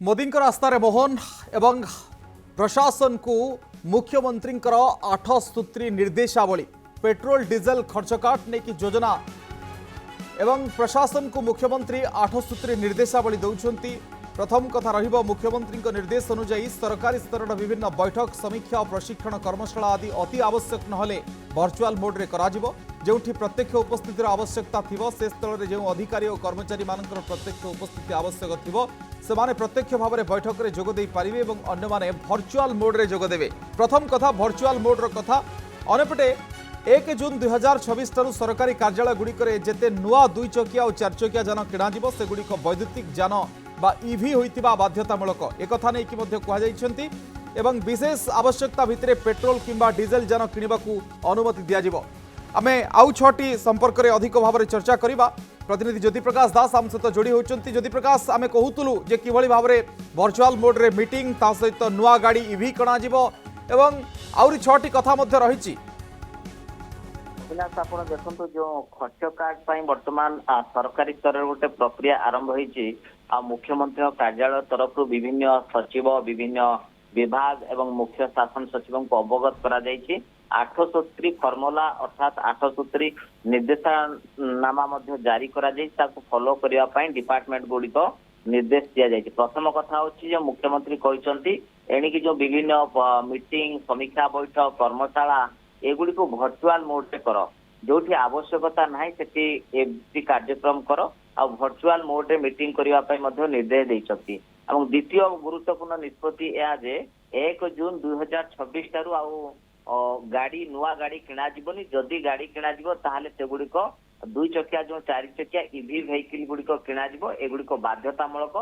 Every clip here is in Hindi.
मोदी रास्तार मोहन एवं प्रशासन को मुख्यमंत्री 8 सूत्री निर्देशावली पेट्रोल डीजेल खर्च काट नहीं कि योजना एवं प्रशासन को मुख्यमंत्री 8 सूत्री निर्देशावली दौरान प्रथम कथा रहिबो मुख्यमंत्री निर्देश अनुसार सरकारी स्तर विभिन्न बैठक समीक्षा और प्रशिक्षण कर्मशाला आदि अति आवश्यक नहले वर्चुआल मोड्रे कराजिबो जोठी प्रत्यक्ष उपस्थितिर आवश्यकता थिबो से स्थल रे जो अधिकारी और कर्मचारी मानकर प्रत्यक्ष उपस्थिति आवश्यक थिबो सेमाने प्रत्यक्ष भाव में बैठक में जोग दे पारिबे एवं अन्य माने वर्चुआल मोड्रे जोग देबे। प्रथम कथा वर्चुआल मोड्र कथा अनेपटे 1 जून 2026 ठारू सरकारी कार्यालय गुड़िकर जेते नुआ 2 चकिया और 4 चकिया जान किणाजिबो सेगुड़िक वैद्युतिक जान बा ईवी होइतिबा बाध्यतामूलक एकथा नहीं कि कहुई एवं विशेष आवश्यकता भितर पेट्रोल किंबा डीजेल जान किणवाकू अनुमति दियाजिबो। आमे आउ 6टी संपर्क में अधिक भाव में चर्चा करबा। प्रतिनिधि ज्योति प्रकाश दास आम सहित जोड़ी होती। ज्योति प्रकाश आमे कहूतलु जे किभଳି भाव में वर्चुआल मोड्रे मीटिंग ता सहित नुआ गाड़ी ईवी किणाजिबो एवं आउरी 6टी कथा मध्य रहिछि। अविनाश आप देखो जो खर्च कार्ड बर्तमान सरकारी स्तर में गोटे प्रक्रिया आरंभ होती मुख्यमंत्री कार्यालय तरफ विभिन्न सचिव विभिन्न विभाग एवं मुख्य शासन सचिव को अवगत करा 8 सूत्री फर्मुला अर्थात 8 सूत्री निर्देशनामा जारी करा फॉलो करने डिपार्टमेंट गुड़िक निर्देश दि जाए। प्रथम कथा हूँ मुख्यमंत्री कहते एणिकी जो विभिन्न मीटिंग समीक्षा बैठक कर्मशाला एगुड़ी को वर्चुआल मोड रे कर जो आवश्यकता ना से कार्यक्रम कर वर्चुआल मोड रे मीटिंग करने निर्देश देते। द्वितीय गुरुत्वपूर्ण निष्पत्ति यह जे 1 जून 2026 ठारू गाड़ी नुआ गाड़ी किणा जीवनी जदि गाड़ी किणा जीवो ताहले सेगुड़िक 2 चकिया जो 4 चकिया ईवी वेहिकल गुड़िक किणा जीवो एगुड़िक बाध्यतामूलक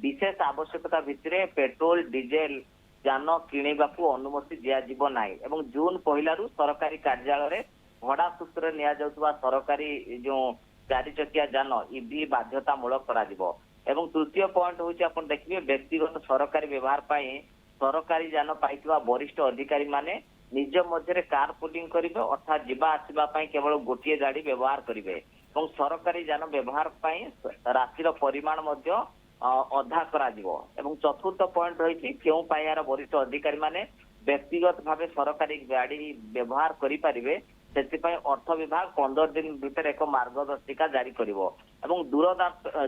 विशेष आवश्यकता भितर पेट्रोल डीजेल जान किणवाकू अनुमति दियाजिबो नाही एवं जून पहलू सरकारी कार्यालय भड़ा सूत्र निया जाउतबा सरकारी जो 4 चकिया जान ईवी बाध्यतामूलक करा जीवो। एवं तृतीय पॉइंट होची आपण देखिबे व्यक्तिगत सरकारी व्यवहार पाई सरकारी जान पाइतबा वरिष्ठ अधिकारी माने निज मध्य कार पुलिंग करिवे अर्थात जीवा आसीबा पाई केवल गोटिए गाड़ी व्यवहार करिवे एवं सरकारी जान व्यवहार पाई राशि परिमाण मध्य अधा करा जीवो। एवं चतुर्थ पॉइंट रही क्यों पाइबार वरिष्ठ अधिकारी माने व्यक्तिगत भाव सरकारी गाड़ी व्यवहार करि परिवे सेतिपाई अर्थ विभाग 15 दिन भीतर एक मार्गदर्शिका जारी करिवो। एवं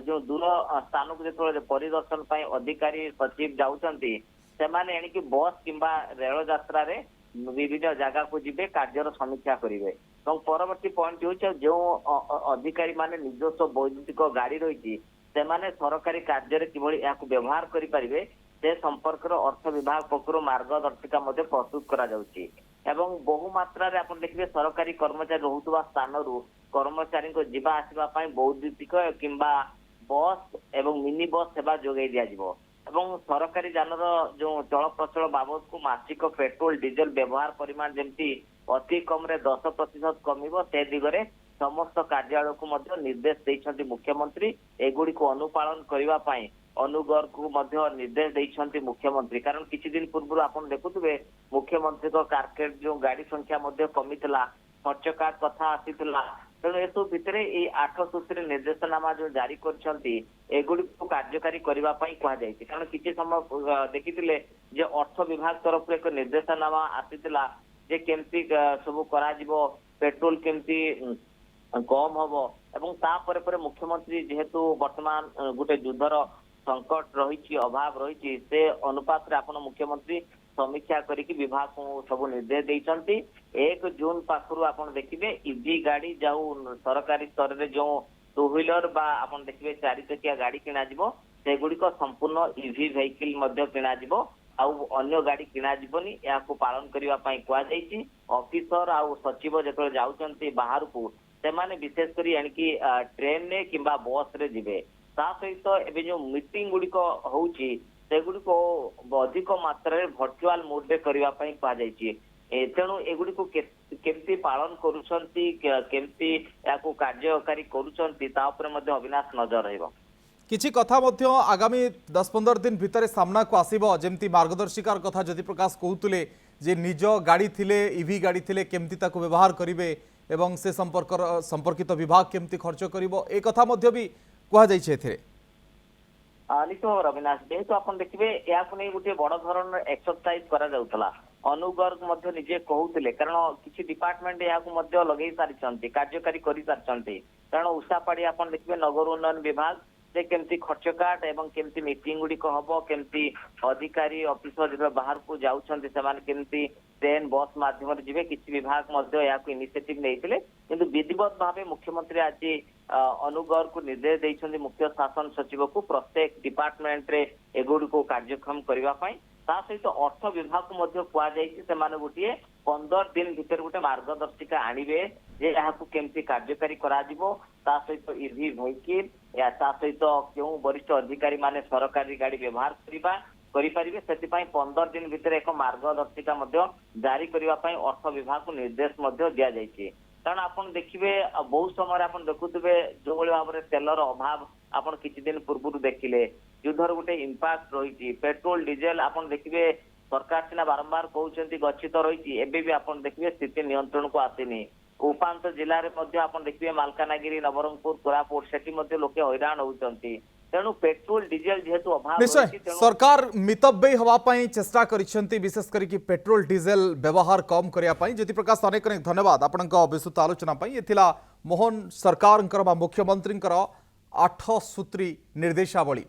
जो दूर स्थान को जो परिदर्शन पाई अधिकारी सचिव जाउचंती सेमाने एणिकी बस किंबा रेल यात्रा रे विभिन्न जगह को जिबे कार्यर समीक्षा करिवे। एवं परवर्ती पॉइंट हो जो अधिकारी माने निजस्व वैद्युतिक गाड़ी रही सेमाने सरकारी कार्य किभଳି याकू व्यवहार करि परिवे से संपर्क अर्थ विभाग पक्षर मार्गदर्शिका मध्य प्रस्तुत करा जाउची। एवं बहु मात्रा रे आपण देखिबे सरकारी कर्मचारी रहुतबा स्थान रु कर्मचारी को जीवा आसीबा पई वैद्युतिक किंबा बस एवं मिनी बस सेवा जोगाई दिया जिवो। एवं सरकारी जानर जो चल प्रचल बाबद को मासिक पेट्रोल डीजेल व्यवहार परिमाण जमती अति कम रे 10% कमिबो से दिगरे समस्त कार्यालय को मध्य निर्देश देइछंती मुख्यमंत्री एगुड़ी को अनुपालन करिवा पाई अनुगर को मध्य निर्देश देइछंती मुख्यमंत्री। कारण किछि दिन पूर्व आपण देखुतबे मुख्यमंत्री को कारकेट जो गाड़ी संख्या मध्य कमितला खर्च कार्ड कथा आसीतला तेणु ए सब भितर ये 8 सूत्री निर्देशनामा जो जारी करछंती एगुड़ी को कार्यकारी करिवा पाई कहा जायछि। कारण किछि समय देखितिले जे अर्थ विभाग तरफ एक निर्देशनामा आसीतला जे केमती सब करा जिवो पेट्रोल केमती कम हम एवं तापर पर मुख्यमंत्री जेहेतु वर्तमान गोटे युद्धर संकट रही अभाव रही से अनुपात रे आपण मुख्यमंत्री समीक्षा करिक विभाग को सब निर्देश देइछंती। 1 जून पाखरु आपण देखिबे ईवी गाड़ी जाऊ सरकारी स्तर रे जो 2 व्हीलर बा आपण देखिबे 4 चकिया गाड़ी किणा जिवो सेगुड़िक संपूर्ण ईवी वेहिकल मध्य किणा जिवो आउ अन्य गाड़ी किणा जीवनी या पालन करने कहुई। ऑफिसर आउ सचिव जो जाउचंती बाहर को सेमाने विशेष करी एणिकी ट्रेन ने किंबा बस रे जिवे ता सहित एबे जो मीटिंग गुड़िक होउची सेगुड़िक अधिक मात्रा रे वर्चुआल मोड रे करबा पई कहा जायछि। तेणु एगुड़ी को केमती पालन करूछंती केमती याकू कार्यकारी करूछंती ता ऊपर मध्ये अविनाश नजर रहइबो। किछि कथा मध्य आगामी 10-15 दिन भितर सामना को आसीबो जेमती मार्गदर्शिकार कथा ज्योति प्रकाश कहूतले जे निज गाड़ी थिले ईवी गाड़ी थिले केमती ताको व्यवहार करिवे एवं से संपर्कित विभाग केमती खर्च करिवो ए कथा मध्य भी कहा जायछि एथिरे। ନିଶ୍ଚିତ ଭାବରେ ଅବିନାଶ, ଯେହେତୁ ଆପଣ ଦେଖିବେ ଏହାକୁ ନେଇ ଗୋଟିଏ ବଡ ଧରଣର ଏକ୍ସରସାଇଜ କରାଯାଉଥିଲା। ଅନୁଗର୍ଗ ମଧ୍ୟ ନିଜେ କହୁଥିଲେ, କାରଣ କିଛି ଡିପାର୍ଟମେଣ୍ଟ ଏହାକୁ ମଧ୍ୟ ଲଗେଇ ସାରିଛନ୍ତି, କାର୍ଯ୍ୟକାରୀ କରିସାରିଛନ୍ତି। କାରଣ ଉଷାପାଡି ଆପଣ ଦେଖିବେ ନଗର ଉନ୍ନୟନ ବିଭାଗ ସେ କେମିତି ଖର୍ଚ୍ଚ କାଟ ଏବଂ କେମିତି ମିଟିଂ ଗୁଡିକ ହବ, କେମିତି ଅଧିକାରୀ ଅଫିସର ଯେତେବେଳେ ବାହାରକୁ ଯାଉଛନ୍ତି ସେମାନେ କେମିତି ट्रेन बस माध्यम जी किसी विभाग इनिशिएटिव नहीं, किंतु विधिवत भाव मुख्यमंत्री आज अनुगर को निर्देश देते मुख्य शासन सचिव को प्रत्येक डिपार्टमेंट रे एगुड़ी को कार्यक्रम करने सहित अर्थ विभाग को कहुई गोटे 15 दिन भीतर गोटे मार्गदर्शिका आणवे जे केमती कार्यकारी सहित इवी व्हीकल सहित क्यों वरिष्ठ अधिकारी माने सरकारी गाड़ी व्यवहार करें से 15 दिन भीतर एक मार्गदर्शिका जारी करने अर्थ विभाग को निर्देश दि जाइए। कारण आपन देखिए बहुत समय आप देखुवे जो भाव में तेलर अभाव आपन किछि दिन पूर्व देखिले युद्धर गोटे इंपैक्ट रही पेट्रोल डीजेल आपन देखिए सरकार सीना बारंबार कहते गच्छित रही एवं भी आपन देखिए स्थिति नियंत्रण को आसीनी। उपांत जिले में आपन देखिए मालकानगिरी नवरंगपुर कोरापुट से लोके हैरान होती तेणु पेट्रोल डीजेल जेहेतु अभाव निश्चय सरकार मितव्ययी हवाई चेष्टा करिसेंती विशेष करके पेट्रोल डीजेल व्यवहार कम करने ज्योति प्रकाश अनेक अनेक धन्यवाद आपण विस्तृत आलोचना एथिला मोहन सरकार मुख्यमंत्री 8 सूत्री निर्देशावली।